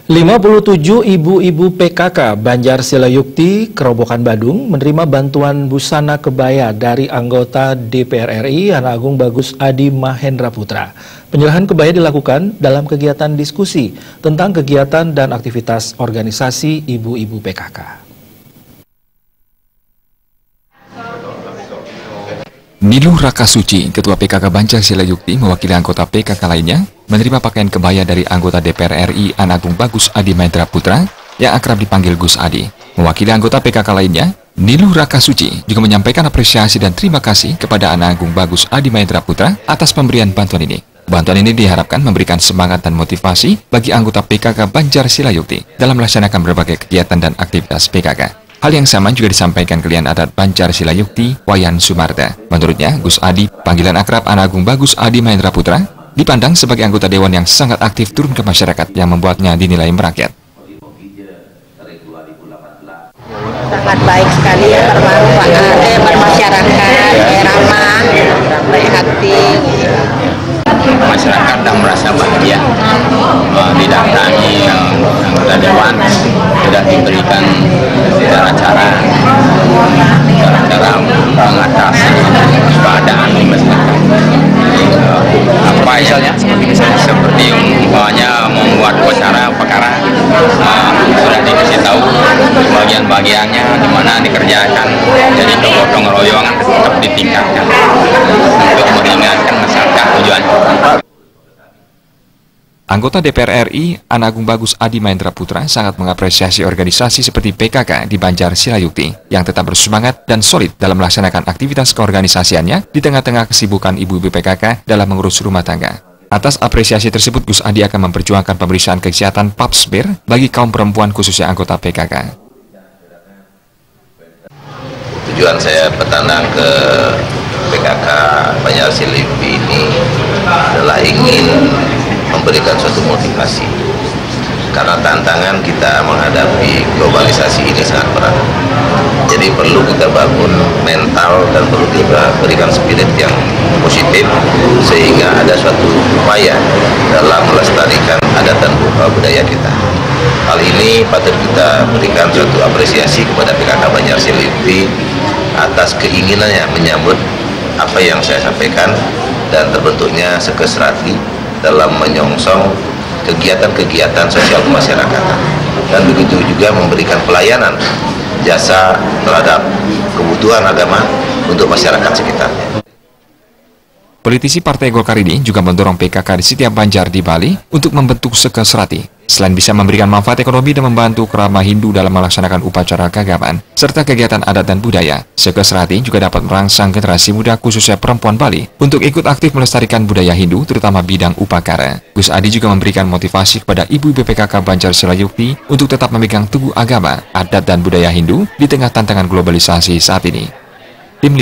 57 ibu-ibu PKK Banjar Silayukti, Kerobokan Badung menerima bantuan busana kebaya dari anggota DPR RI Anak Agung Bagus Adi Mahendra Putra. Penyerahan kebaya dilakukan dalam kegiatan diskusi tentang kegiatan dan aktivitas organisasi ibu-ibu PKK. Niluh Rakasuci, Ketua PKK Banjar Silayukti, mewakili anggota PKK lainnya, menerima pakaian kebaya dari anggota DPR RI Anak Agung Bagus Adi Mahendra Putra yang akrab dipanggil Gus Adi. Mewakili anggota PKK lainnya, Niluh Rakasuci juga menyampaikan apresiasi dan terima kasih kepada Anak Agung Bagus Adi Mahendra Putra atas pemberian bantuan ini. Bantuan ini diharapkan memberikan semangat dan motivasi bagi anggota PKK Banjar Silayukti dalam melaksanakan berbagai kegiatan dan aktivitas PKK. Hal yang sama juga disampaikan klien adat Banjar Silayukti, Wayan Sumarda. Menurutnya, Gus Adi, panggilan akrab Anak Agung Bagus Adi Mahendra Putra, dipandang sebagai anggota dewan yang sangat aktif turun ke masyarakat yang membuatnya dinilai merakyat. Sangat baik sekali ya, bermanfaat, bermasyarakat, ramah, baik hati. Masyarakat dan merasa bahagia didatangi anggota dewan, sudah diberikan cara-cara mengatasi keadaan di masyarakat. Apa misalnya? Seperti umpamanya membuat perkara sudah dikasih tahu bagian-bagiannya di mana dikerjakan, jadi gotong royongan tetap ditingkatkan untuk meringankan masyarakat tujuan. Anggota DPR RI Anak Agung Bagus Adi Mahendra Putra sangat mengapresiasi organisasi seperti PKK di Banjar Silayukti yang tetap bersemangat dan solid dalam melaksanakan aktivitas keorganisasiannya di tengah-tengah kesibukan ibu-ibu PKK dalam mengurus rumah tangga. Atas apresiasi tersebut, Gus Adi akan memperjuangkan pemeriksaan kesehatan Pap smear bagi kaum perempuan khususnya anggota PKK. Tujuan saya bertandang ke PKK Banjar Silayukti ini adalah ingin memberikan suatu motivasi, karena tantangan kita menghadapi globalisasi ini sangat berat. Jadi perlu kita bangun mental dan perlu kita berikan spirit yang positif sehingga ada suatu upaya dalam melestarikan adat dan budaya kita. Hal ini patut kita berikan suatu apresiasi kepada PKK Banjar Silayukti atas keinginannya menyambut apa yang saya sampaikan dan terbentuknya sekesrati dalam menyongsong kegiatan-kegiatan sosial kemasyarakatan, dan begitu juga memberikan pelayanan jasa terhadap kebutuhan agama untuk masyarakat sekitarnya. Politisi Partai Golkar ini juga mendorong PKK di setiap Banjar di Bali untuk membentuk sekesrati. Selain bisa memberikan manfaat ekonomi dan membantu kerama Hindu dalam melaksanakan upacara keagamaan, serta kegiatan adat dan budaya, sekesrati juga dapat merangsang generasi muda khususnya perempuan Bali untuk ikut aktif melestarikan budaya Hindu, terutama bidang upakara. Gus Adi juga memberikan motivasi kepada ibu-ibu PKK Banjar Silayukti untuk tetap memegang teguh agama, adat dan budaya Hindu di tengah tantangan globalisasi saat ini. Tim